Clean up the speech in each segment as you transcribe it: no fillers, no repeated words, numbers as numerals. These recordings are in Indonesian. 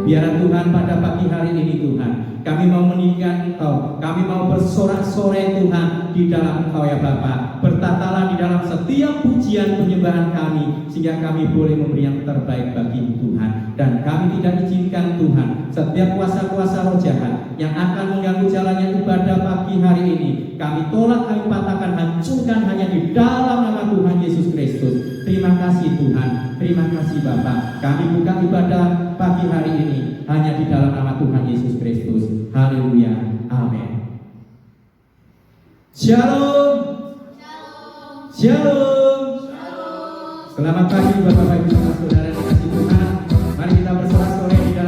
Biarlah Tuhan pada pagi hari ini Tuhan, kami mau meninggikan Engkau, kami mau bersorak-sorai Tuhan di dalam Engkau ya Bapa. Bertatalah di dalam setiap pujian penyembahan kami, sehingga kami boleh memberi yang terbaik bagi Tuhan. Dan kami tidak izinkan Tuhan, setiap kuasa-kuasa roh jahat yang akan mengganggu jalannya ibadah pagi hari ini, kami tolak, kami patahkan, hancurkan hanya di dalam nama Tuhan Yesus Kristus. Terima kasih Tuhan, terima kasih Bapa. Kami buka ibadah pagi hari ini hanya di dalam nama Tuhan Yesus Kristus. Haleluya, amin. Shalom, shalom, shalom. Selamat pagi Bapak-Ibu saudara dikasih Tuhan. Mari kita bersorak-sorai di dalam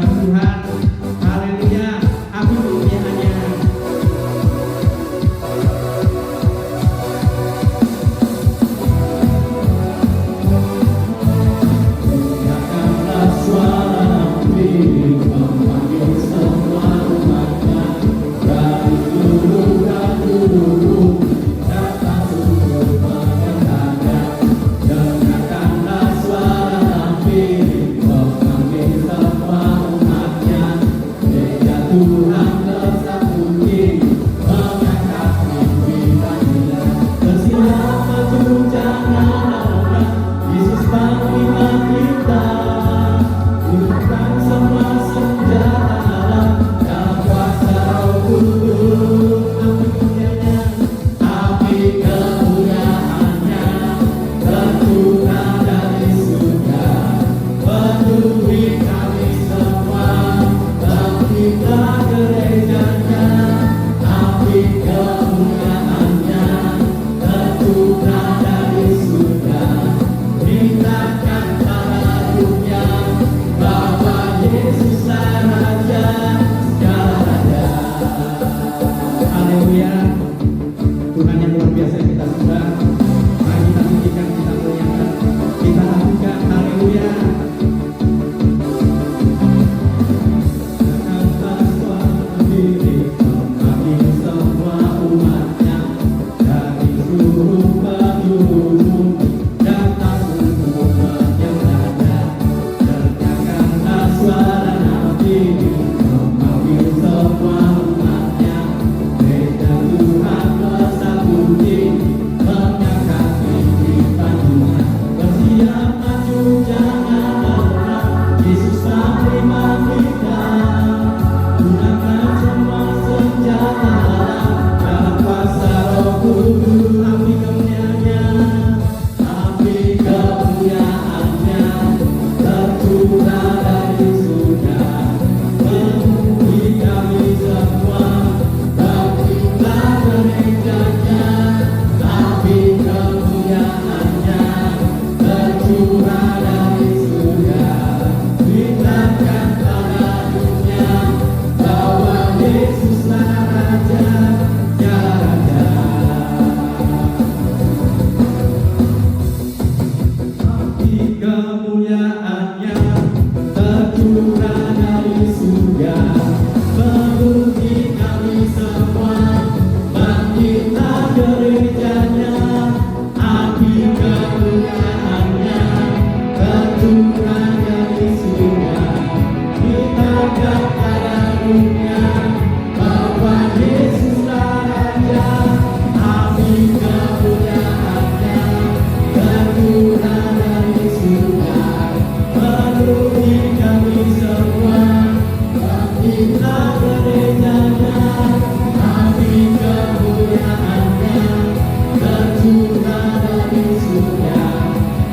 dunia, bahwa Yesuslah Raja, kami kepunyaannya, tercurah dari surga, menuruti kami semua, kita gerejanya, kami kepunyaannya, tercurah dari surga,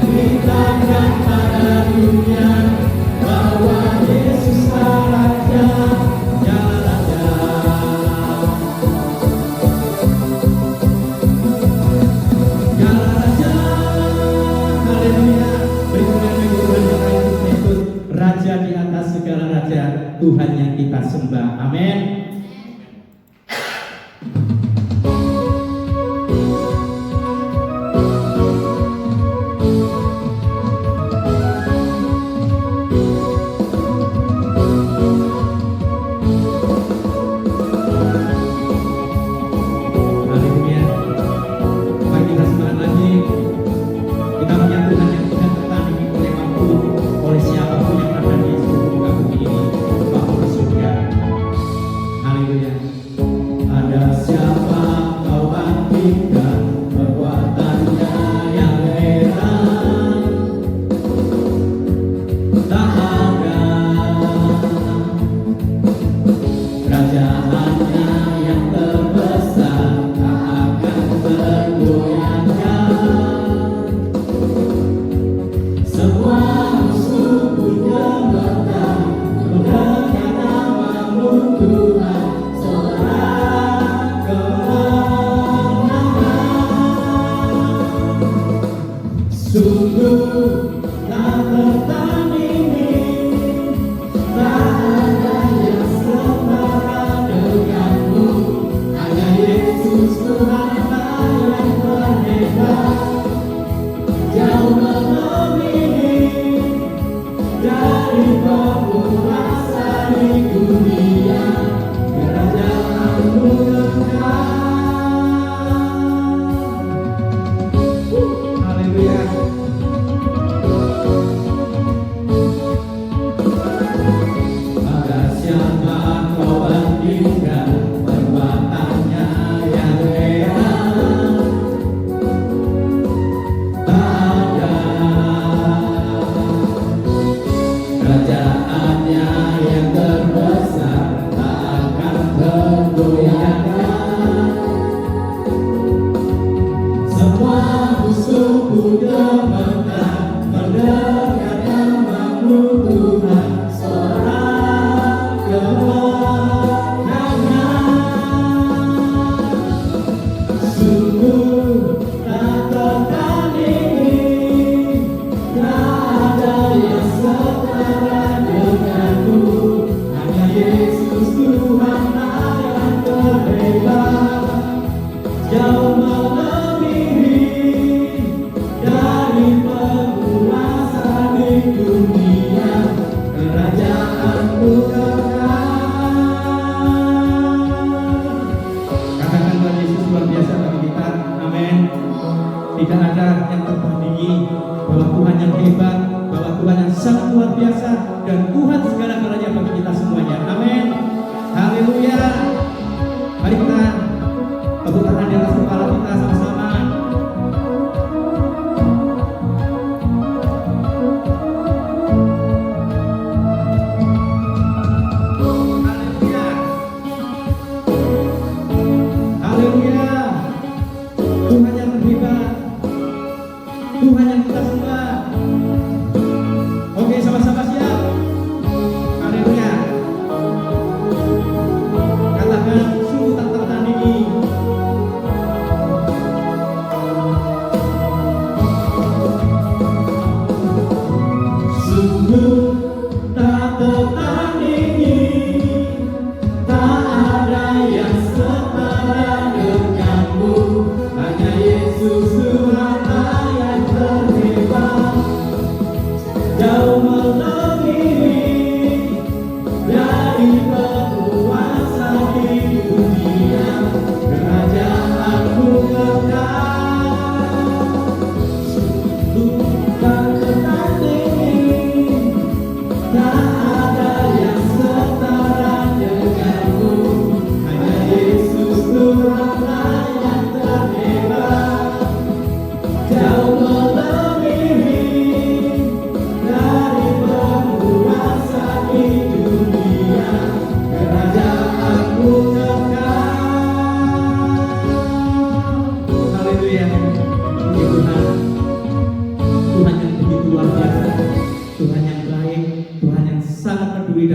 beritakan pada dunia, bahwa Yesuslah Raja, ya Raja. Ya Raja, haleluya. Berikutnya Tuhan yang Yesus Kristus, Raja di atas segala raja, Tuhan yang kita sembah. Amin. Haleluya. Mari kita semangat lagi. Kita punya Tuhan yang tidak tertandingi oleh apapun, oleh siapapun yang ada di seluruh muka bumi ini, Bapa di surga.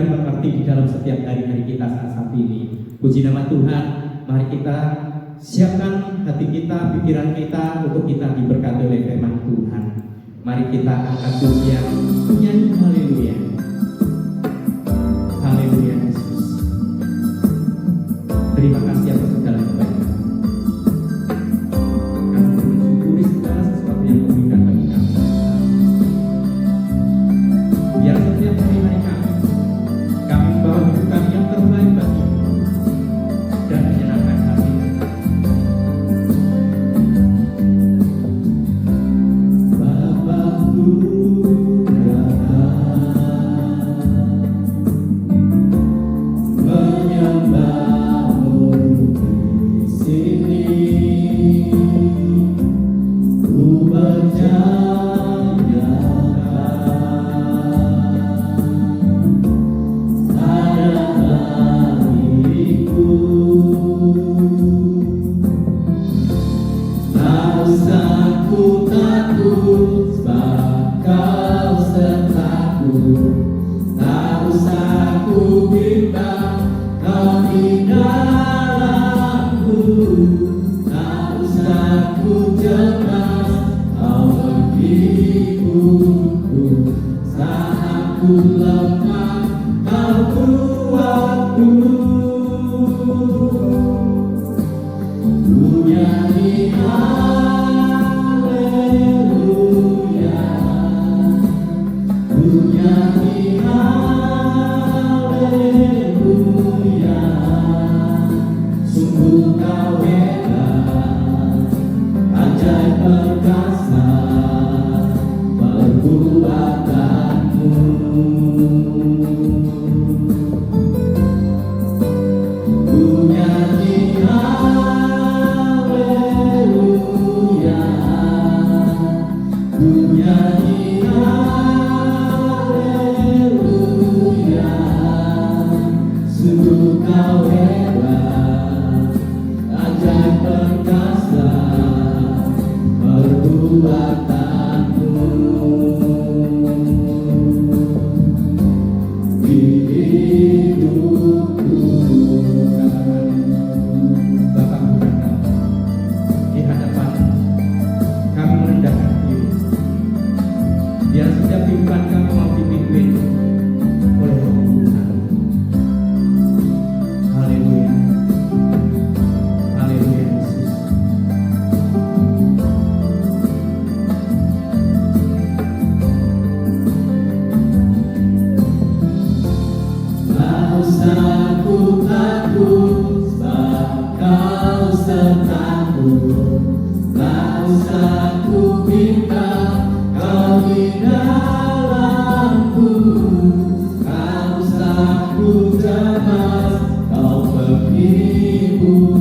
dan mengerti di dalam setiap hari-hari kita saat ini. Puji nama Tuhan, mari kita siapkan hati kita, pikiran kita untuk kita diberkati oleh firman Tuhan. Mari kita angkat pujian, nyanyi haleluya. Haleluya Yesus. Terima kasih atas segala kebaikan. Kami bersyukuri segala sesuatu yang Kau berikan bagi kami. Biar setiap hari-hari kami membawa hidup kami yang terbaik bagi dan menyenangkan hati. Bapakku menyembahmu di sini, ku percaya adalah diriku. Tak usah ku takut, sebab Kau sertaku. Tak usah ku bimbang, Kau di dalamku. Tak usah ku cemas, Kau menghiburku. Saat ku lemah, Kau kuatku. Ku nyanyi haleluya, ku nyanyi haleluya. Sungguh Kau hebat, ajaib perkasa perbuatanmu. Ku nyanyi haleluya, ku nyanyi haleluya. Sungguh Kau hebat, ajaib perkasa perbuatanmu. Di hidupku, Bapak bukan kami di hadapan kami merendahkan diri. Biar setiap kehidupan kami mau dipimpin oleh Roh Tuhan. Haleluya, haleluya Yesus. Tak usah ku takut, sebab Kau sertaku. Tak usah ku bimbang, Kau di dalamku. Tak usah ku cemas, Kau penghiburku.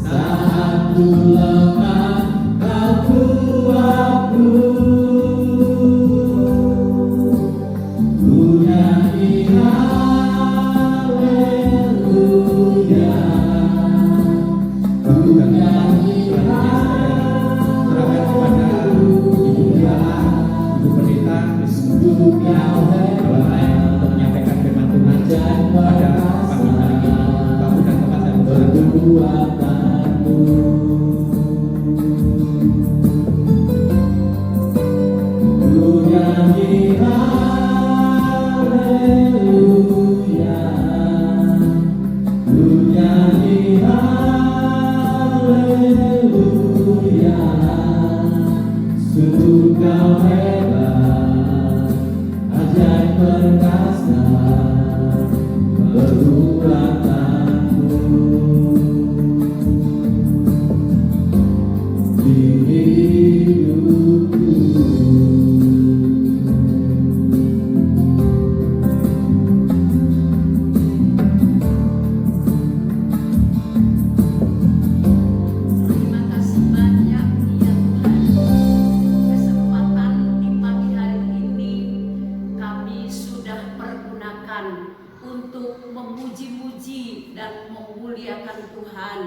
Saat ku lemah, Kau kuatku. Ku nyanyi haleluya, ku nyanyi serahkan kepada Ibu Diana, Ibu Pendeta, Ibu Kau untuk menyampaikan firman Tuhan pada pagi hari ini. Bapak dan tempat saya perbuatanmu. Ku nyanyi haleluya, ku nyanyi haleluya. Sungguh Kau hebat, ajaib perkasa perbuatanmu. Di hidupku, terima kasih banyak ya Tuhan. Kesempatan di pagi hari ini kami sudah pergunakan untuk memuji-muji dan memuliakan Tuhan.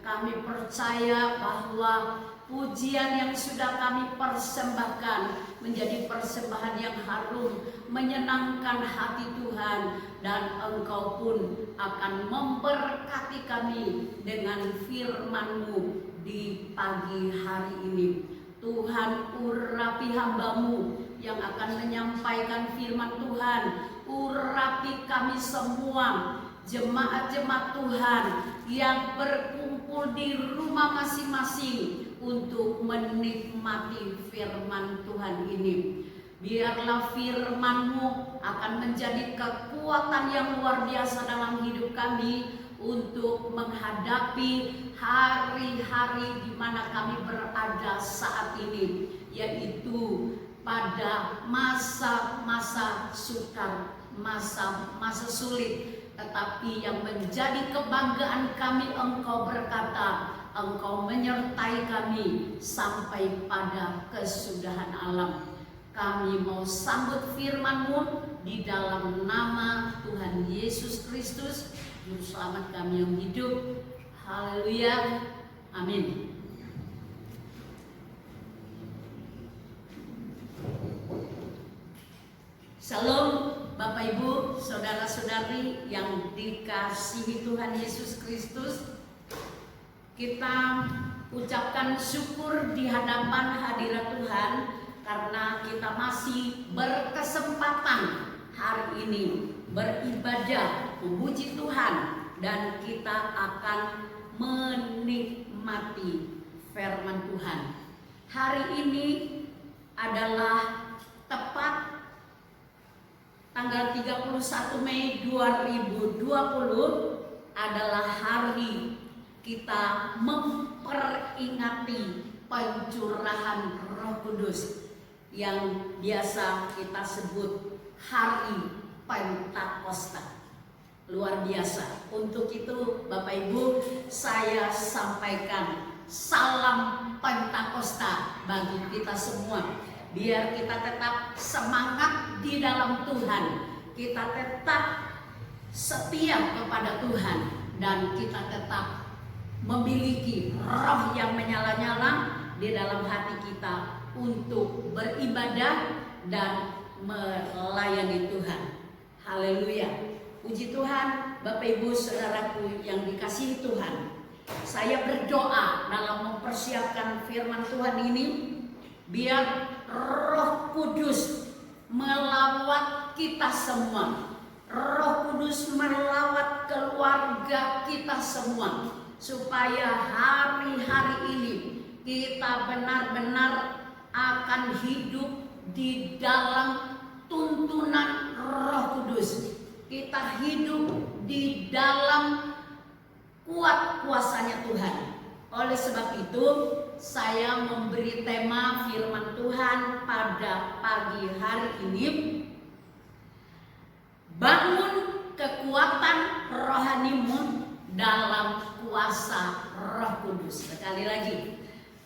Kami percaya bahwa pujian yang sudah kami persembahkan menjadi persembahan yang harum, menyenangkan hati Tuhan, dan Engkau pun akan memberkati kami dengan firman-Mu di pagi hari ini. Tuhan, urapi hamba-Mu yang akan menyampaikan firman Tuhan. Urapi kami semua, jemaat-jemaat Tuhan yang berkumpul di rumah masing-masing untuk menikmati firman Tuhan ini. Biarlah firman-Mu akan menjadi kekuatan yang luar biasa dalam hidup kami untuk menghadapi hari-hari di mana kami berada saat ini, yaitu pada masa-masa sukar, masa-masa sulit. Tetapi yang menjadi kebanggaan kami, Engkau berkata, Engkau menyertai kami sampai pada kesudahan alam. Kami mau sambut firman-Mu di dalam nama Tuhan Yesus Kristus, Juru Selamat kami yang hidup. Haleluya, amin. Shalom Bapak Ibu, saudara-saudari yang dikasihi Tuhan Yesus Kristus. Kita ucapkan syukur di hadapan hadirat Tuhan karena kita masih berkesempatan hari ini beribadah, memuji Tuhan, dan kita akan menikmati firman Tuhan. Hari ini adalah tepat tanggal 31 Mei 2020 adalah hari kita memperingati pencurahan Roh Kudus yang biasa kita sebut hari Pentakosta. Luar biasa. Untuk itu Bapak Ibu, saya sampaikan salam Pentakosta bagi kita semua. Biar kita tetap semangat di dalam Tuhan, kita tetap setia kepada Tuhan, dan kita tetap memiliki roh yang menyala-nyala di dalam hati kita untuk beribadah dan melayani Tuhan. Haleluya. Puji Tuhan, Bapak Ibu saudaraku yang dikasihi Tuhan. Saya berdoa dalam mempersiapkan firman Tuhan ini, biar Roh Kudus melawat kita semua. Roh Kudus melawat keluarga kita semua, supaya hari-hari ini kita benar-benar akan hidup di dalam tuntunan Roh Kudus. Kita hidup di dalam kuat kuasanya Tuhan. Oleh sebab itu, saya memberi tema firman Tuhan pada pagi hari ini, bangun kekuatan rohanimu dalam kuasa Roh Kudus. Sekali lagi,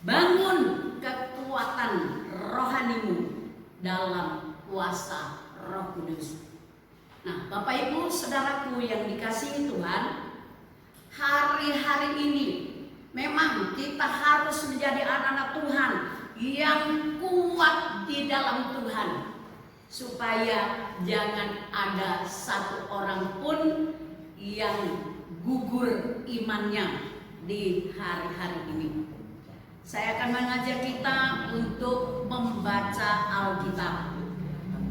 bangun kekuatan rohanimu dalam kuasa Roh Kudus. Nah, Bapak Ibu saudaraku yang dikasihi Tuhan, hari-hari ini memang kita harus menjadi anak-anak Tuhan yang kuat di dalam Tuhan, supaya jangan ada satu orang pun yang gugur imannya di hari-hari ini. Saya akan mengajak kita untuk membaca Alkitab.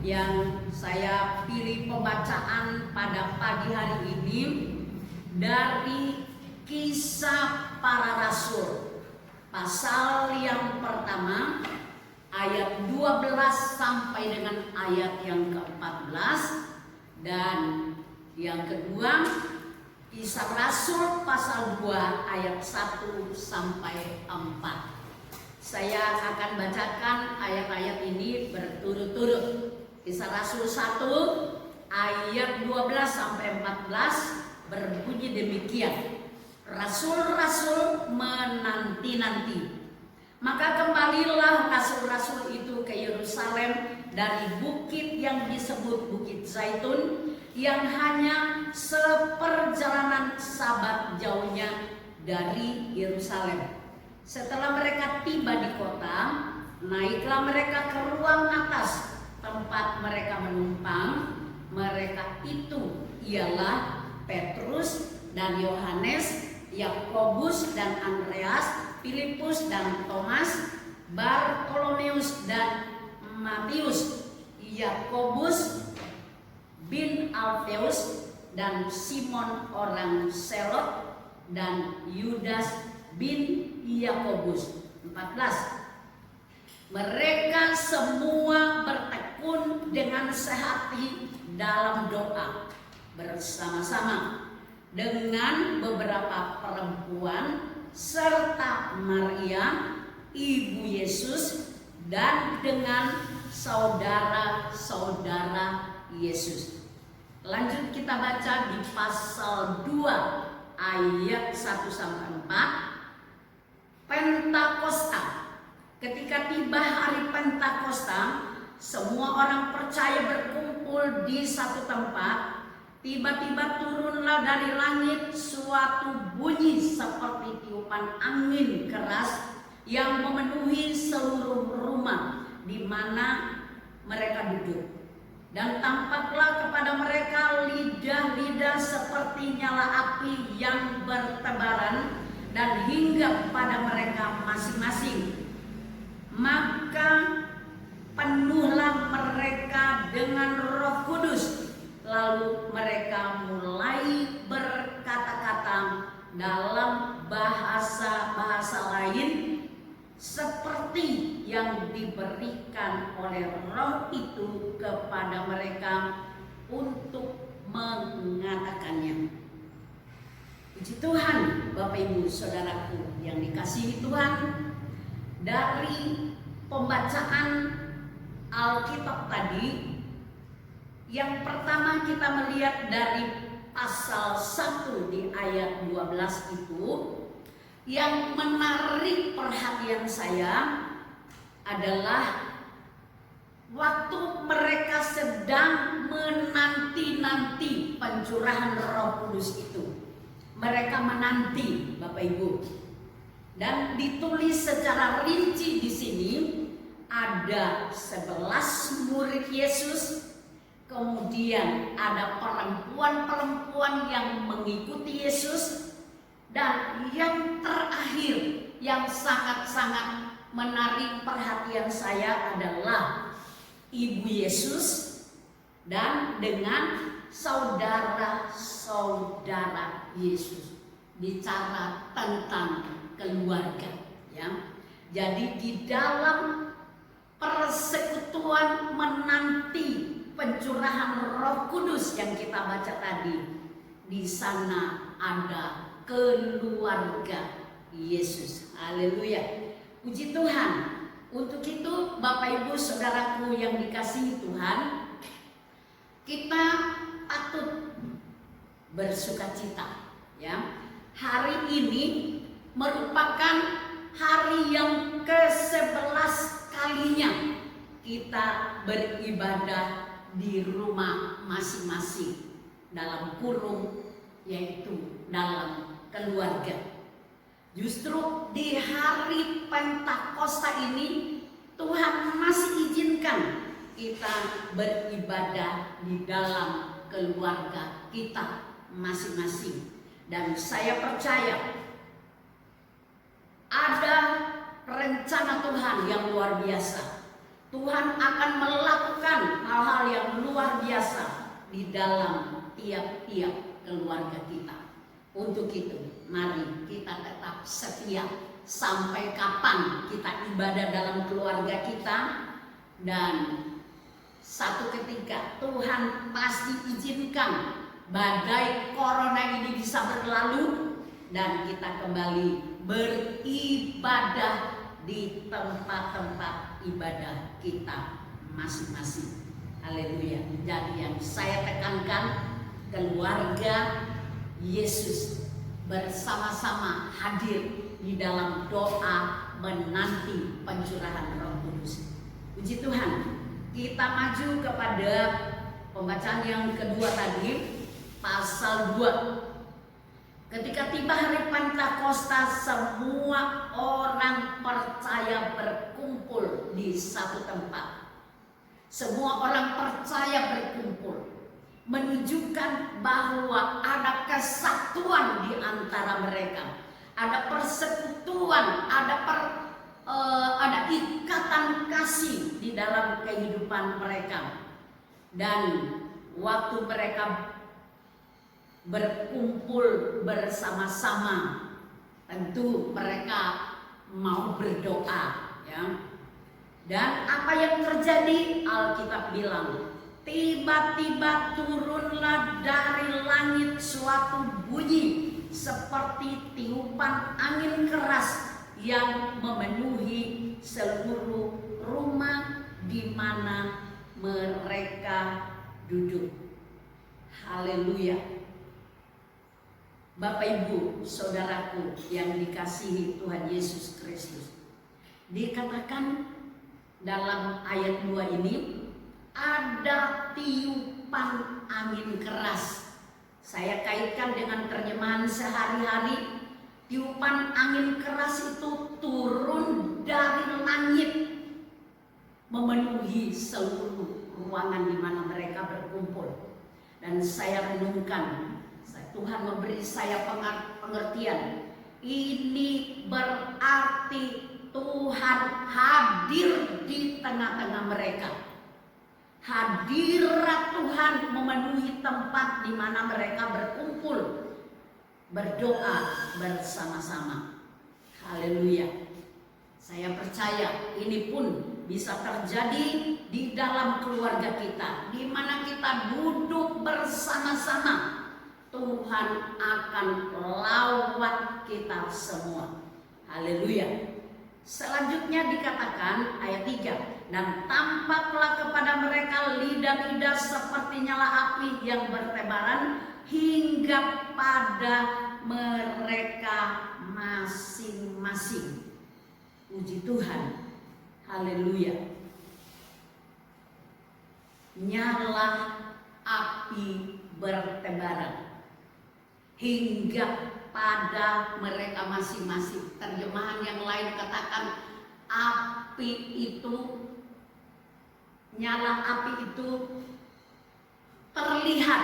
Yang saya pilih pembacaan pada pagi hari ini dari Kisah Para Rasul, pasal yang pertama ayat 12 sampai dengan ayat yang ke-14, dan yang kedua Kisah Rasul pasal 2 ayat 1 sampai 4. Saya akan bacakan ayat-ayat ini berturut-turut. Kisah Rasul 1 ayat 12 sampai 14 berbunyi demikian. Rasul-rasul menanti-nanti. Maka kembalilah rasul-rasul itu ke Yerusalem dari bukit yang disebut Bukit Zaitun, yang hanya seperjalanan sabat jauhnya dari Yerusalem. Setelah mereka tiba di kota, naiklah mereka ke ruang atas tempat mereka menumpang. Mereka itu ialah Petrus dan Yohanes, Yakobus dan Andreas, Filipus dan Thomas, Bartolomeus dan Matius, Yakobus bin Alfeus dan Simon orang Selot, dan Yudas bin Yakobus. 14. Mereka semua bertekun dengan sehati dalam doa bersama-sama dengan beberapa perempuan serta Maria ibu Yesus dan dengan saudara-saudara Yesus. Lanjut kita baca di pasal 2 ayat 1-4. Pentakosta. Ketika tiba hari Pentakosta, semua orang percaya berkumpul di satu tempat. Tiba-tiba turunlah dari langit suatu bunyi seperti tiupan angin keras yang memenuhi seluruh rumah di mana mereka duduk. Dan tampaklah kepada mereka lidah-lidah seperti nyala api yang bertebaran dan hinggap pada mereka masing-masing. Maka penuhlah mereka dengan Roh Kudus, lalu mereka mulai berkata-kata dalam bahasa-bahasa lain seperti yang diberikan oleh Roh itu kepada mereka untuk mengatakannya. Puji Tuhan, Bapak Ibu Saudaraku yang dikasihi Tuhan. Dari pembacaan Alkitab tadi, yang pertama kita melihat dari pasal 1 di ayat 12 itu, yang menarik perhatian saya adalah waktu mereka sedang menanti-nanti pencurahan Roh Kudus itu. Mereka menanti, Bapak Ibu. Dan ditulis secara rinci di sini ada 11 murid Yesus, kemudian ada perempuan-perempuan yang mengikuti Yesus, dan yang terakhir yang sangat-sangat menarik perhatian saya adalah ibu Yesus dan dengan saudara-saudara Yesus. Bicara tentang keluarga, ya. Jadi di dalam persekutuan menanti pencurahan Roh Kudus yang kita baca tadi, di sana ada keluarga Yesus. Haleluya. Puji Tuhan. Untuk itu Bapak Ibu Saudaraku yang dikasihi Tuhan, kita patut bersukacita, ya. Hari ini merupakan hari yang ke-11 kalinya kita beribadah di rumah masing-masing, dalam kurung yaitu dalam keluarga. Justru di hari Pentakosta ini Tuhan masih izinkan kita beribadah di dalam keluarga kita masing-masing. Dan saya percaya ada rencana Tuhan yang luar biasa. Tuhan akan melakukan hal-hal yang luar biasa di dalam tiap-tiap keluarga kita. Untuk itu, mari kita tetap setia sampai kapan kita ibadah dalam keluarga kita. Dan satu ketika Tuhan pasti izinkan badai corona ini bisa berlalu dan kita kembali beribadah di tempat-tempat ibadah kita masing-masing. Haleluya. Jadi yang saya tekankan, keluarga Yesus bersama-sama hadir di dalam doa menanti pencurahan Roh Kudus. Puji Tuhan. Kita maju kepada pembacaan yang kedua tadi, pasal 2. Ketika tiba hari Pentakosta, semua orang percaya berkumpul di satu tempat. Semua orang percaya berkumpul, menunjukkan bahwa ada kesatuan di antara mereka, ada persekutuan, ada ikatan kasih di dalam kehidupan mereka. Dan waktu mereka berkumpul bersama-sama, tentu mereka mau berdoa, ya. Dan apa yang terjadi? Alkitab bilang, tiba-tiba turunlah dari langit suatu bunyi seperti tiupan angin keras yang memenuhi seluruh rumah di mana mereka duduk. Haleluya. Bapak Ibu, saudaraku yang dikasihi Tuhan Yesus Kristus, dikatakan dalam ayat 2 ini ada tiupan angin keras. Saya kaitkan dengan terjemahan sehari-hari. Tiupan angin keras itu turun dari langit, memenuhi seluruh ruangan di mana mereka berkumpul. Dan saya renungkan, Tuhan memberi saya pengertian. Ini berarti Tuhan hadir di tengah-tengah mereka. Hadirat Tuhan memenuhi tempat di mana mereka berkumpul, berdoa bersama-sama. Haleluya. Saya percaya ini pun bisa terjadi di dalam keluarga kita, di mana kita duduk bersama-sama. Tuhan akan lawat kita semua. Haleluya. Selanjutnya dikatakan ayat 3, dan tampaklah kepada mereka lidah-lidah seperti nyala api yang bertebaran hingga pada mereka masing-masing. Puji Tuhan. Haleluya. Nyala api bertebaran hingga pada mereka masing-masing. Terjemahan yang lain katakan api itu, nyala api itu terlihat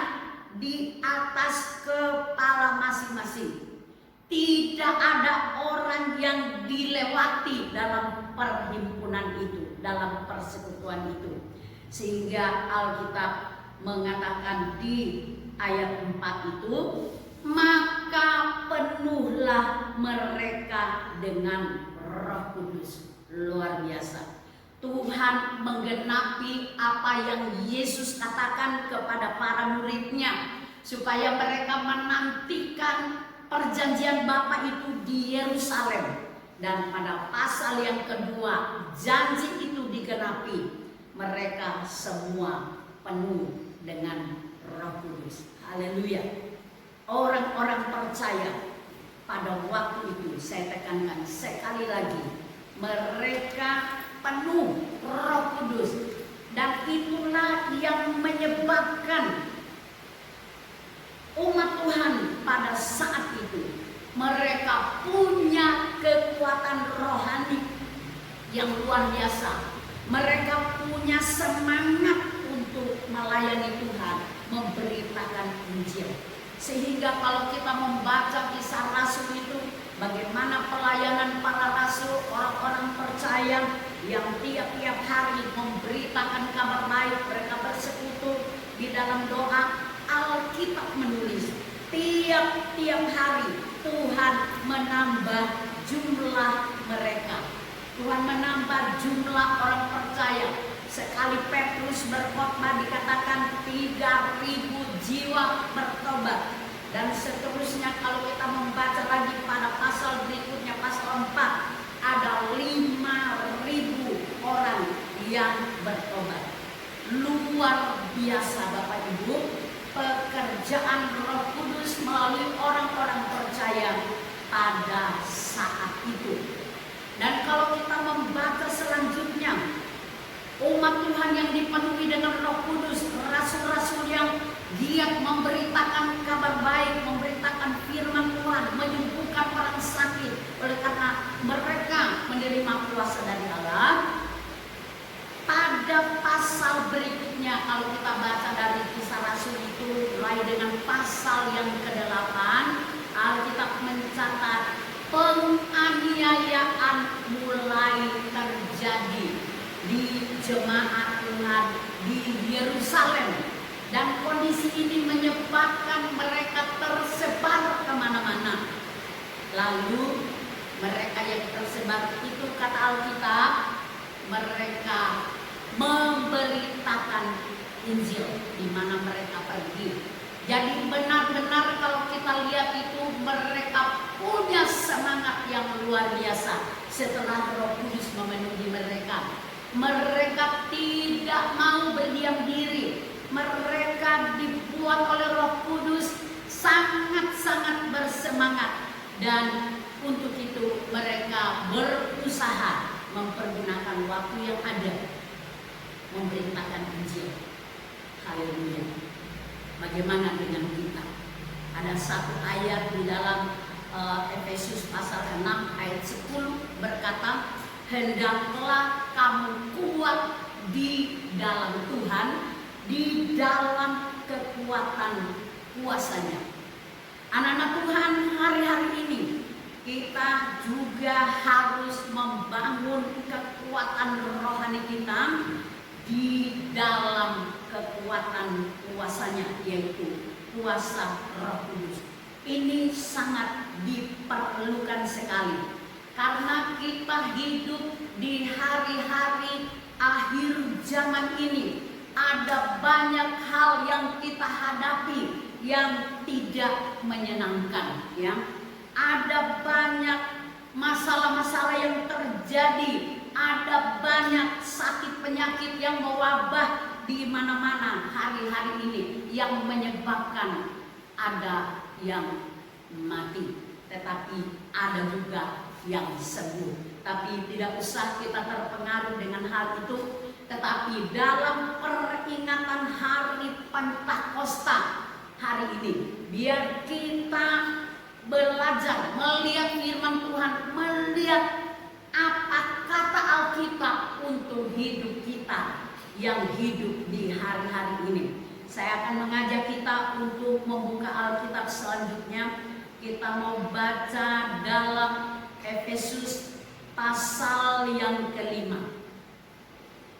di atas kepala masing-masing. Tidak ada orang yang dilewati dalam perhimpunan itu, dalam persekutuan itu. Sehingga Alkitab mengatakan di ayat 4 itu, maka penuhlah mereka dengan Roh Kudus. Luar biasa. Tuhan menggenapi apa yang Yesus katakan kepada para muridnya, supaya mereka menantikan perjanjian Bapa itu di Yerusalem. Dan pada pasal yang kedua, janji itu digenapi. Mereka semua penuh dengan Roh Kudus. Haleluya. Orang-orang percaya pada waktu itu, saya tekankan sekali lagi, mereka penuh Roh Kudus. Dan itulah yang menyebabkan umat Tuhan pada saat itu, mereka punya kekuatan rohani yang luar biasa. Mereka punya semangat untuk melayani Tuhan, memberitakan Injil. Sehingga kalau kita membaca kisah rasul itu, bagaimana pelayanan para rasul, orang-orang percaya yang tiap-tiap hari memberitakan kabar baik, mereka bersekutu di dalam doa. Alkitab menulis tiap-tiap hari Tuhan menambah jumlah mereka. Tuhan menambah jumlah orang percaya. Sekali Petrus berkhotbah dikatakan 3.000 jiwa bertobat. Dan seterusnya kalau kita membaca lagi pada pasal berikutnya, pasal 4, ada 5.000 orang yang bertobat. Luar biasa Bapak Ibu, pekerjaan Roh Kudus melalui orang-orang percaya pada saat itu. Dan kalau kita membaca selanjutnya, umat Tuhan yang dipenuhi dengan Roh Kudus, rasul-rasul yang giat memberitakan kabar baik, memberitakan firman ada pasal berikutnya kalau kita baca dari Kisah Rasul itu mulai dengan pasal yang ke-8, Alkitab mencatat penganiayaan mulai terjadi di jemaat Tuhan di Yerusalem, dan kondisi ini menyebabkan mereka tersebar kemana-mana. Lalu mereka yang tersebar itu, kata Alkitab, mereka memberitakan Injil di mana mereka pergi. Jadi benar-benar kalau kita lihat itu mereka punya semangat yang luar biasa setelah Roh Kudus memenuhi mereka. Mereka tidak mau berdiam diri. Mereka dibuat oleh Roh Kudus sangat-sangat bersemangat, dan untuk itu mereka berusaha mempergunakan waktu yang ada memberitakan Injil. Haleluya. Bagaimana dengan kita? Ada satu ayat di dalam Efesus pasal 6 ayat 10 berkata, hendaklah kamu kuat di dalam Tuhan, di dalam kekuatan kuasanya. Anak-anak Tuhan, hari-hari ini kita juga harus membangun kekuatan rohani kita di dalam kekuatan kuasanya, yaitu kuasa Roh Kudus. Ini sangat diperlukan sekali karena kita hidup di hari-hari akhir zaman ini. Ada banyak hal yang kita hadapi yang tidak menyenangkan, ya. Ada banyak masalah-masalah yang terjadi, ada banyak sakit penyakit yang mewabah di mana-mana hari-hari ini yang menyebabkan ada yang mati, tetapi ada juga yang sembuh. Tapi tidak usah kita terpengaruh dengan hal itu, tetapi dalam peringatan hari Pentakosta hari ini, biar kita belajar melihat firman Tuhan, melihat apa kata Alkitab untuk hidup kita yang hidup di hari-hari ini. Saya akan mengajak kita untuk membuka Alkitab selanjutnya. Kita mau baca dalam Efesus pasal yang kelima.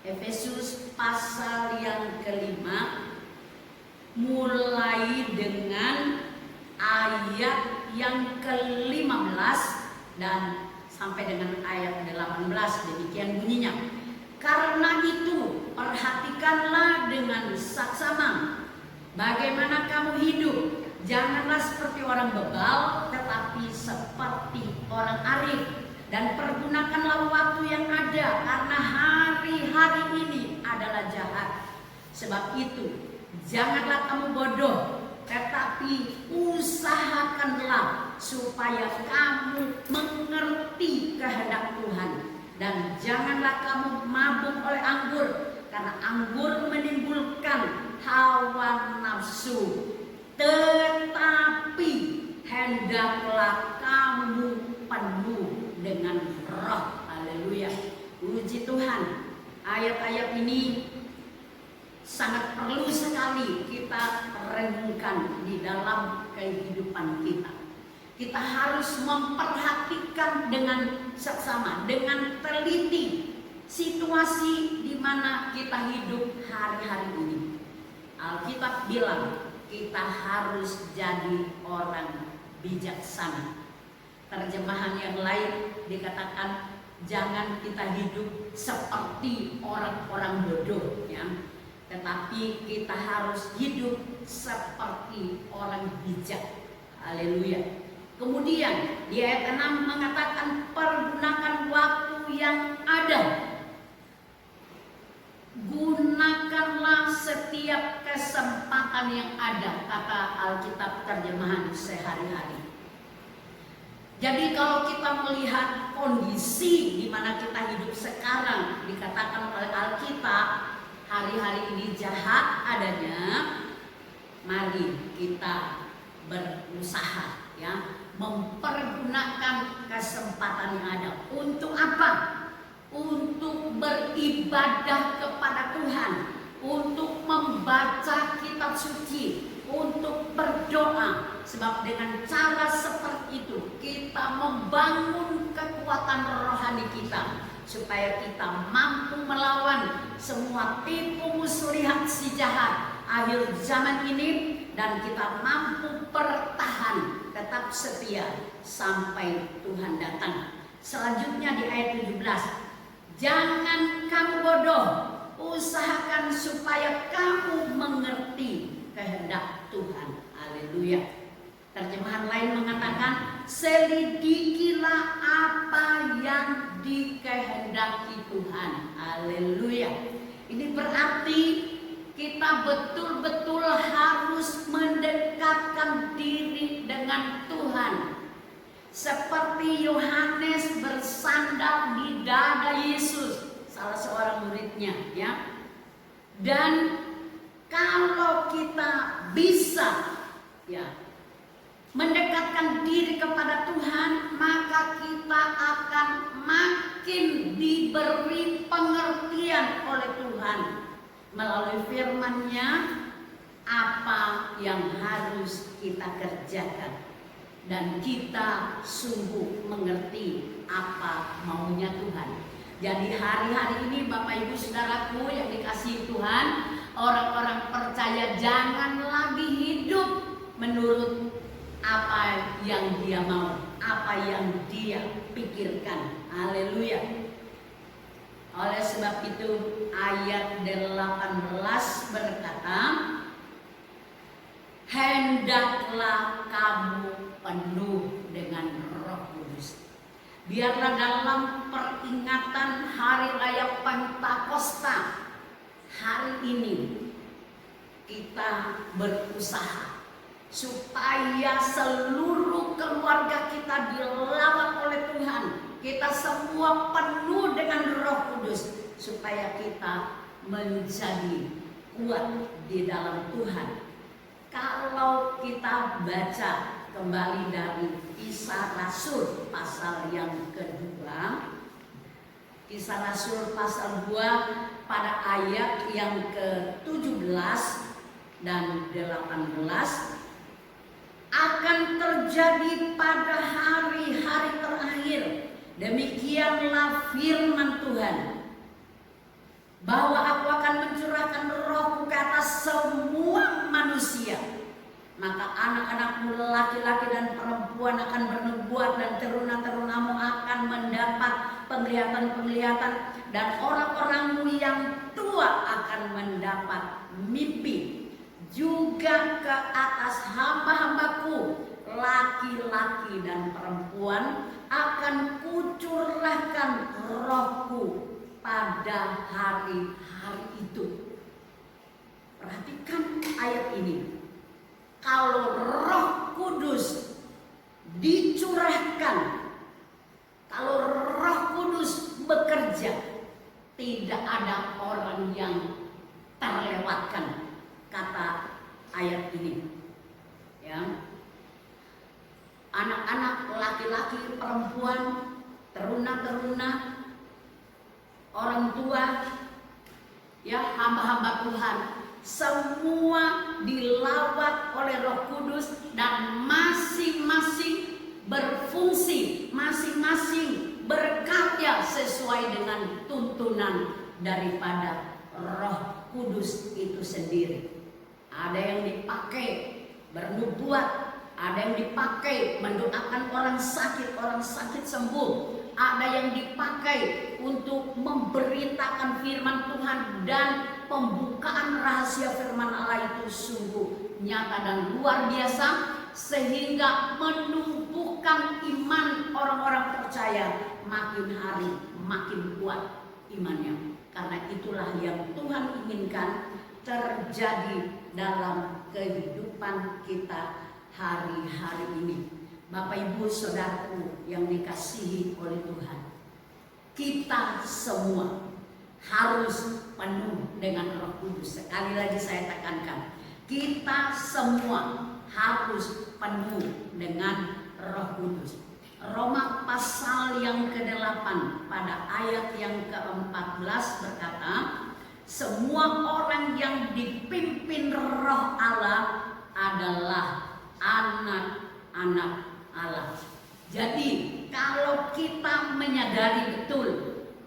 Efesus pasal yang kelima, mulai dengan ayat yang ke-15 dan sampai dengan ayat 18. Demikian bunyinya. Karena itu perhatikanlah dengan saksama bagaimana kamu hidup. Janganlah seperti orang bebal, tetapi seperti orang arif. Dan pergunakanlah waktu yang ada, karena hari-hari ini adalah jahat. Sebab itu janganlah kamu bodoh, tetapi usahakanlah supaya kamu mengerti kehendak Tuhan. Dan janganlah kamu mabuk oleh anggur, karena anggur menimbulkan hawa nafsu. Tetapi hendaklah kamu penuh dengan roh. Haleluya. Puji Tuhan. Ayat-ayat ini sangat perlu sekali kita renungkan di dalam kehidupan kita. Kita harus memperhatikan dengan seksama, dengan teliti situasi di mana kita hidup hari-hari ini. Alkitab bilang kita harus jadi orang bijaksana. Terjemahan yang lain dikatakan jangan kita hidup seperti orang-orang bodoh, ya. Tetapi kita harus hidup seperti orang bijak. Haleluya. Kemudian di ayat 6 mengatakan pergunakan waktu yang ada. Gunakanlah setiap kesempatan yang ada, kata Alkitab terjemahan sehari-hari. Jadi kalau kita melihat kondisi di mana kita hidup sekarang, dikatakan oleh Alkitab hari-hari ini jahat adanya, mari kita berusaha, ya, mempergunakan kesempatan yang ada. Untuk apa? untuk beribadah kepada Tuhan, untuk membaca kitab suci, untuk berdoa. Sebab dengan cara seperti itu kita membangun kekuatan rohani kita, supaya kita mampu melawan semua tipu muslihat si jahat akhir zaman ini, dan kita mampu bertahan tetap setia sampai Tuhan datang. Selanjutnya di ayat 17, jangan kamu bodoh, usahakan supaya kamu mengerti kehendak Tuhan. Haleluya. Terjemahan lain mengatakan, selidikilah apa yang dikehendaki Tuhan. Haleluya. Ini berarti kita betul-betul harus mendekatkan diri dengan Tuhan. Seperti Yohanes bersandar di dada Yesus, salah seorang muridnya, ya. Dan kalau kita bisa, ya, mendekatkan diri kepada Tuhan, maka kita akan makin diberi pengertian oleh Tuhan melalui firman-Nya apa yang harus kita kerjakan, dan kita sungguh mengerti apa maunya Tuhan. Jadi hari-hari ini Bapak Ibu Saudaraku yang dikasihi Tuhan, orang-orang percaya jangan lagi hidup menurut apa yang dia mau, apa yang dia pikirkan. Haleluya. Oleh sebab itu ayat 18 berkata, hendaklah kamu penuh dengan Roh Kudus. Biarlah dalam peringatan hari raya Pentakosta hari ini kita berusaha supaya seluruh keluarga kita dilawat oleh Tuhan. Kita semua penuh dengan Roh Kudus supaya kita menjadi kuat di dalam Tuhan. Kalau kita baca kembali dari Kisah Rasul pasal yang kedua, Kisah Rasul pasal 2 pada ayat yang ke-17 dan 18, akan terjadi pada hari-hari terakhir. Demikianlah firman Tuhan, bahwa aku akan mencurahkan Rohku ke atas semua manusia. Maka anak-anakmu laki-laki dan perempuan akan bernubuat, dan teruna-terunamu akan mendapat penglihatan-penglihatan, dan orang-orangmu yang tua akan mendapat mimpi. Juga ke atas hamba-hambaku laki-laki dan perempuan akan kucurahkan Rohku pada hari-hari itu. Perhatikan ayat ini. Kalau Roh Kudus dicurahkan, kalau Roh Kudus bekerja, tidak ada orang yang terlewatkan, kata ayat ini. Ya. Anak-anak laki-laki, perempuan, teruna-teruna, orang tua, ya, hamba-hamba Tuhan, semua dilawat oleh Roh Kudus, dan masing-masing berfungsi, masing-masing berkarya sesuai dengan tuntunan daripada Roh Kudus itu sendiri. Ada yang dipakai bernubuat, ada yang dipakai mendoakan orang sakit sembuh, ada yang dipakai untuk memberitakan firman Tuhan, dan pembukaan rahasia firman Allah itu sungguh nyata dan luar biasa, sehingga menumbuhkan iman orang-orang percaya makin hari makin kuat imannya. Karena itulah yang Tuhan inginkan terjadi dalam kehidupan kita hari-hari ini. Bapak Ibu Saudaraku yang dikasihi oleh Tuhan, kita semua harus penuh dengan Roh Kudus. Sekali lagi saya tekankan, kita semua harus penuh dengan Roh Kudus. Roma pasal yang ke-8 pada ayat yang ke-14 berkata, semua orang yang dipimpin Roh Allah adalah anak-anak Allah. Jadi kalau kita menyadari betul,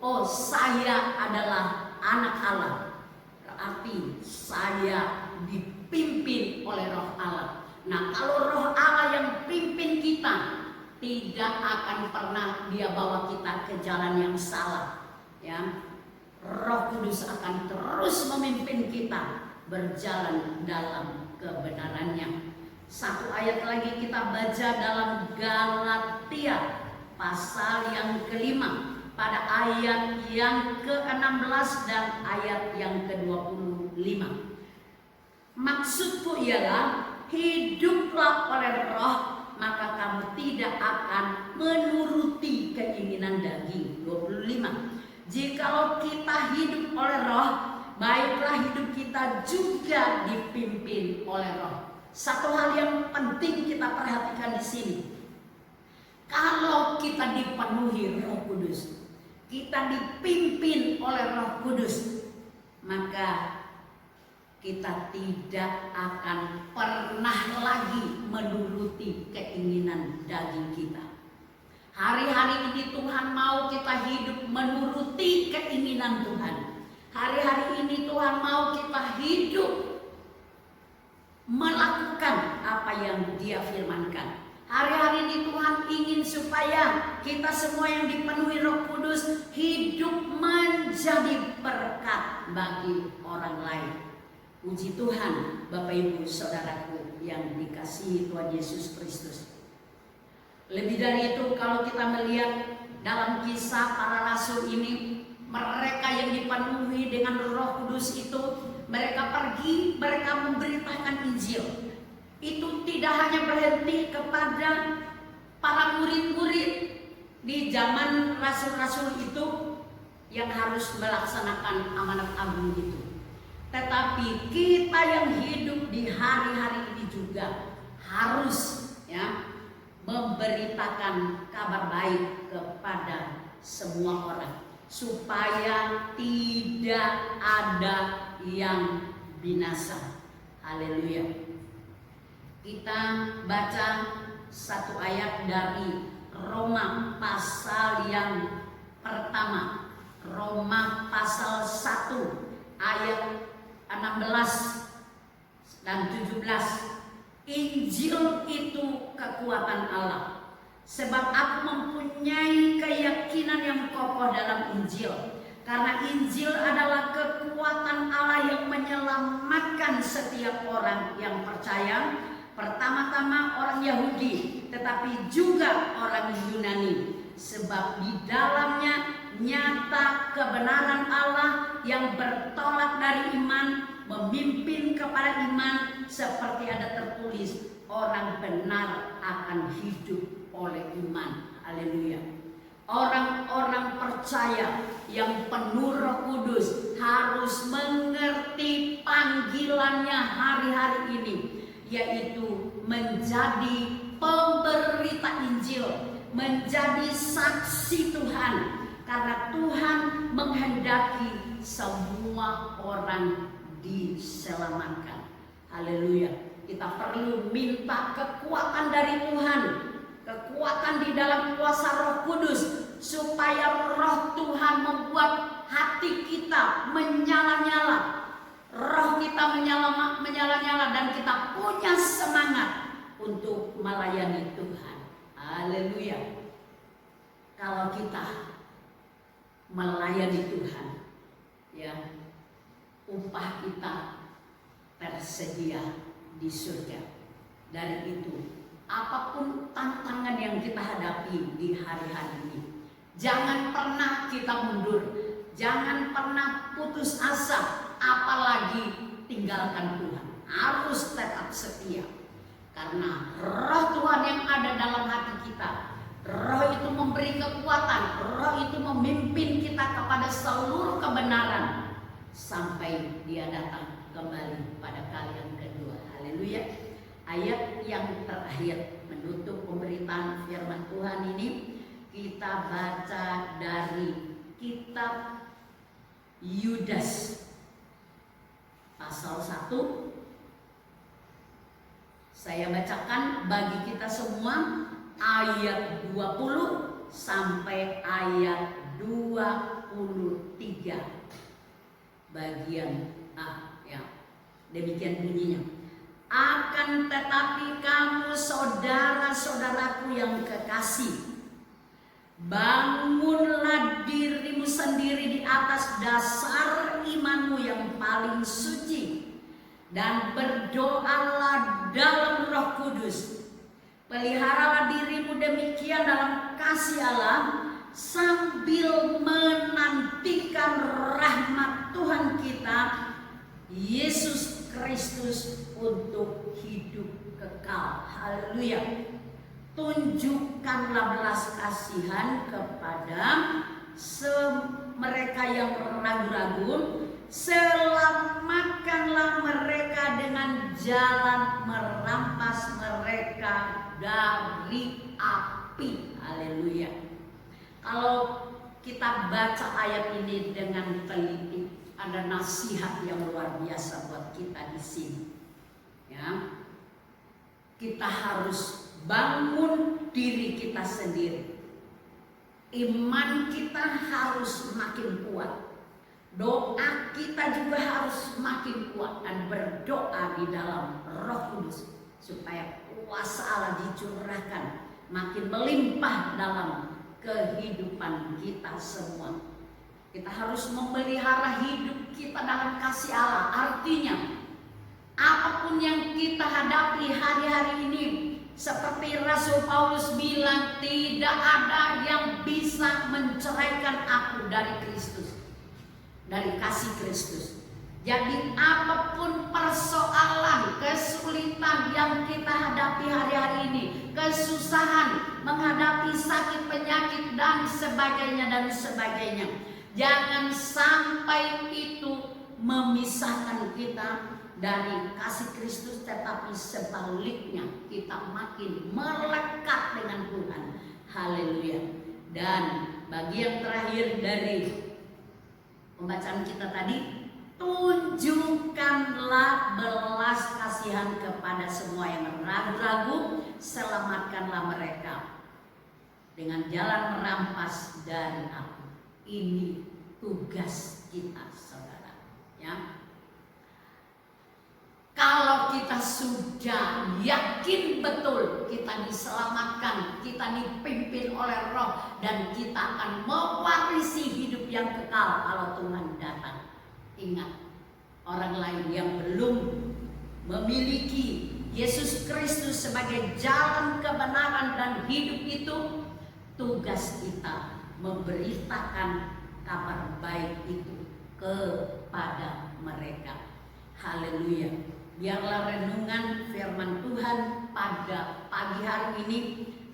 oh saya adalah anak Allah, berarti saya dipimpin oleh Roh Allah. Nah, kalau Roh Allah yang pimpin kita, tidak akan pernah dia bawa kita ke jalan yang salah, ya. Roh Kudus akan terus memimpin kita berjalan dalam kebenarannya. Satu ayat lagi kita baca dalam Galatia pasal yang ke-5 pada ayat yang ke-16 dan ayat yang ke-25. Maksudku ialah hiduplah oleh Roh, maka kamu tidak akan menuruti keinginan daging. 25. Jikalau kita hidup oleh Roh, baiklah hidup kita juga dipimpin oleh Roh. Satu hal yang penting kita perhatikan di sini. Kalau kita dipenuhi Roh Kudus, kita dipimpin oleh Roh Kudus, maka kita tidak akan pernah lagi menuruti keinginan daging kita. Hari-hari ini Tuhan mau kita hidup menuruti keinginan Tuhan. Hari-hari ini Tuhan mau kita hidup melakukan apa yang Dia firmankan. Hari-hari ini Tuhan ingin supaya kita semua yang dipenuhi Roh Kudus hidup menjadi berkat bagi orang lain. Puji Tuhan, Bapak Ibu Saudaraku yang dikasihi Tuhan Yesus Kristus. Lebih dari itu, kalau kita melihat dalam kisah para rasul ini, mereka yang dipenuhi dengan Roh Kudus itu, mereka pergi, mereka memberitakan Injil. Itu tidak hanya berhenti kepada para murid-murid di zaman rasul-rasul itu yang harus melaksanakan amanat agung itu. Tetapi kita yang hidup di hari-hari ini juga harus, ya, memberitakan kabar baik kepada semua orang supaya tidak ada yang binasa. Haleluya. Kita baca satu ayat dari Roma pasal yang pertama. Roma pasal 1 ayat 16 dan 17. Injil itu kekuatan Allah. Sebab aku mempunyai keyakinan yang kokoh dalam Injil. Karena Injil adalah kekuatan Allah yang menyelamatkan setiap orang yang percaya. Pertama-tama orang Yahudi, tetapi juga orang Yunani. Sebab di dalamnya nyata kebenaran Allah yang bertolak dari iman, memimpin kepada iman, seperti ada tertulis, orang benar akan hidup oleh iman. Haleluya. Orang-orang percaya yang penuh Roh Kudus harus mengerti panggilannya hari-hari ini, yaitu menjadi pemberita Injil, menjadi saksi Tuhan, karena Tuhan menghendaki semua orang diselamatkan. Haleluya. Kita perlu minta kekuatan dari Tuhan, kekuatan di dalam kuasa Roh Kudus, supaya Roh Tuhan membuat hati kita menyala-nyala, roh kita menyala-nyala, dan kita punya semangat untuk melayani Tuhan. Haleluya. Kalau kita melayani Tuhan, ya, upah kita tersedia di surga. Dari itu, apapun tantangan yang kita hadapi di hari-hari ini, jangan pernah kita mundur, jangan pernah putus asa, apalagi tinggalkan Tuhan. Harus tetap setia, karena Roh Tuhan yang ada dalam hati kita, Roh itu memberi kekuatan, Roh itu memimpin kita kepada seluruh kebenaran sampai Dia datang kembali pada kali yang kedua. Haleluya. Ayat yang terakhir Penutup pemberitaan firman Tuhan ini kita baca dari kitab Yudas pasal 1. Saya bacakan bagi kita semua ayat 20 sampai ayat 23 bagian A ya. Demikian bunyinya. Akan tetapi kamu saudara-saudaraku yang kekasih, bangunlah dirimu sendiri di atas dasar imanmu yang paling suci, dan berdoalah dalam Roh Kudus. Peliharalah dirimu demikian dalam kasih Allah, sambil menantikan rahmat Tuhan kita Yesus Kristus untuk hidup kekal. Haleluya. Tunjukkanlah belas kasihan kepada mereka yang ragu-ragu, selamatkanlah mereka dengan jalan merampas mereka dari api. Haleluya. Kalau kita baca ayat ini dengan teliti, ada nasihat yang luar biasa buat kita di sini. Ya, kita harus bangun diri kita sendiri. Iman kita harus makin kuat. Doa kita juga harus makin kuat dan berdoa di dalam Roh Kudus supaya kuasa Allah dicurahkan makin melimpah dalam kehidupan kita semua. Kita harus memelihara hidup kita dalam kasih Allah. Artinya apapun yang kita hadapi hari-hari ini, seperti Rasul Paulus bilang, tidak ada yang bisa menceraikan aku dari Kristus, dari kasih Kristus. Jadi apapun persoalan, kesulitan yang kita hadapi hari-hari ini, kesusahan, menghadapi sakit, penyakit dan sebagainya, jangan sampai itu memisahkan kita dari kasih Kristus, tetapi sebaliknya kita makin melekat dengan Tuhan. Haleluya. Dan bagi yang terakhir dari pembacaan kita tadi, tunjukkanlah belas kasihan kepada semua yang ragu-ragu, selamatkanlah mereka dengan jalan merampas dari api. Ini tugas kita, saudara. Ya, kalau kita sudah yakin betul kita diselamatkan, kita dipimpin oleh Roh, dan kita akan mewarisi hidup yang kekal kalau Tuhan datang. Ingat, orang lain yang belum memiliki Yesus Kristus sebagai jalan kebenaran dan hidup itu, tugas kita memberitakan kabar baik itu kepada mereka. Haleluya. Biarlah renungan firman Tuhan pada pagi hari ini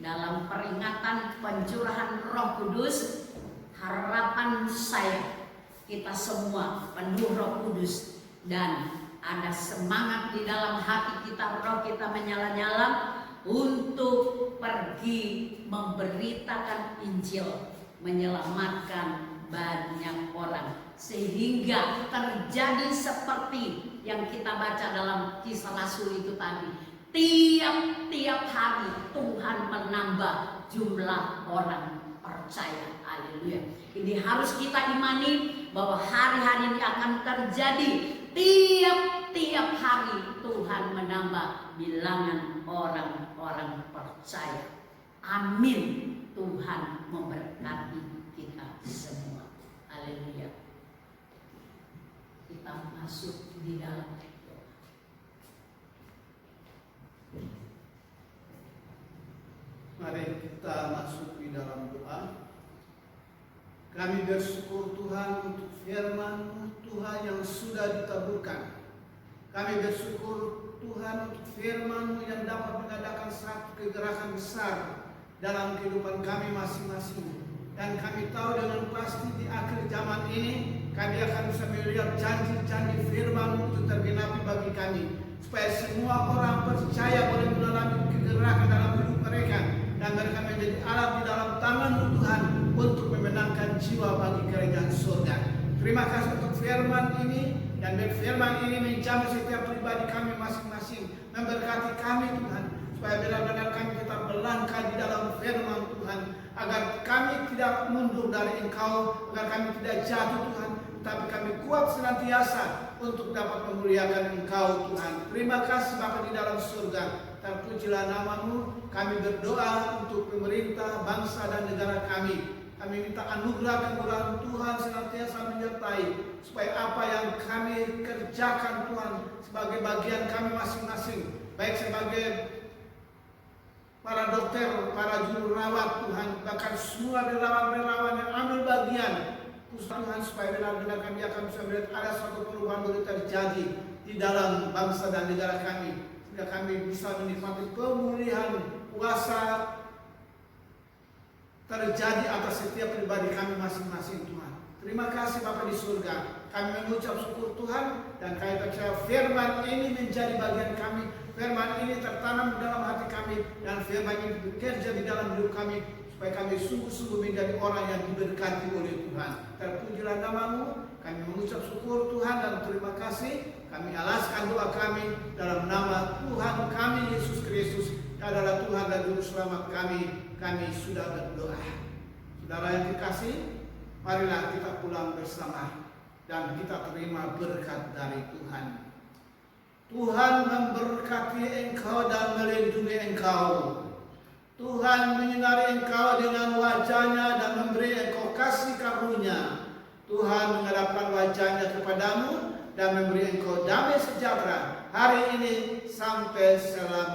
dalam peringatan pencurahan Roh Kudus, harapan saya kita semua penuh Roh Kudus dan ada semangat di dalam hati kita, roh kita menyala-nyala untuk pergi memberitakan Injil, menyelamatkan banyak orang, sehingga terjadi seperti yang kita baca dalam Kisah Rasul itu tadi. Tiap-tiap hari Tuhan menambah jumlah orang percaya. Haleluya. Ini harus kita imani bahwa hari-hari ini akan terjadi. Tiap-tiap hari Tuhan menambah bilangan orang-orang percaya. Amin. Tuhan memberkati kita semua. Haleluya. Kita masuk di dalam doa. Mari kita masuk di dalam doa. Kami bersyukur Tuhan untuk firman Tuhan yang sudah ditaburkan. Kami bersyukur Tuhan untuk firman yang dapat mengadakan satu kegerakan besar dalam kehidupan kami masing-masing. Dan kami tahu dengan pasti di akhir zaman ini kami akan bisa melihat janji-janji firman itu tergenapi bagi kami, supaya semua orang percaya boleh mengalami kegerakan dalam kehidupan jiwa bagi kerajaan surga. Terima kasih untuk firman ini, dan firman ini menjamin setiap pribadi kami masing-masing, memberkati kami Tuhan, supaya benar-benar kami tetap melangkah di dalam firman Tuhan, agar kami tidak mundur dari Engkau, agar kami tidak jatuh Tuhan, tapi kami kuat senantiasa untuk dapat memuliakan Engkau Tuhan. Terima kasih Bapa di dalam surga, terpujilah nama-Mu. Kami berdoa untuk pemerintah, bangsa dan negara kami. Kami minta anugerah kemurahan Tuhan senantiasa menyertai, supaya apa yang kami kerjakan Tuhan sebagai bagian kami masing-masing, baik sebagai para dokter, para juru rawat Tuhan, bahkan semua relawan-relawan yang ambil bagian, Tuhan, supaya benar-benar kami akan bisa melihat ada suatu perubahan baru terjadi di dalam bangsa dan negara kami, sehingga kami bisa menikmati pemulihan kuasa terjadi atas setiap pribadi kami masing-masing Tuhan. Terima kasih Bapa di surga. Kami mengucap syukur Tuhan, dan kami percaya firman ini menjadi bagian kami. Firman ini tertanam di dalam hati kami, dan firman ini bekerja di dalam hidup kami, supaya kami sungguh-sungguh menjadi orang yang diberkati oleh Tuhan. Terpujilah nama-Mu. Kami mengucap syukur Tuhan dan terima kasih. Kami alaskan doa kami dalam nama Tuhan kami Yesus Kristus, adalah Tuhan dan Juru Selamat kami. Kami sudah berdoa. Saudara yang dikasih, marilah kita pulang bersama dan kita terima berkat dari Tuhan. Tuhan memberkati engkau dan melindungi engkau. Tuhan menyinari engkau dengan wajahnya dan memberi engkau kasih karunia. Tuhan menghadapkan wajahnya kepadamu dan memberi engkau damai sejahtera hari ini sampai selama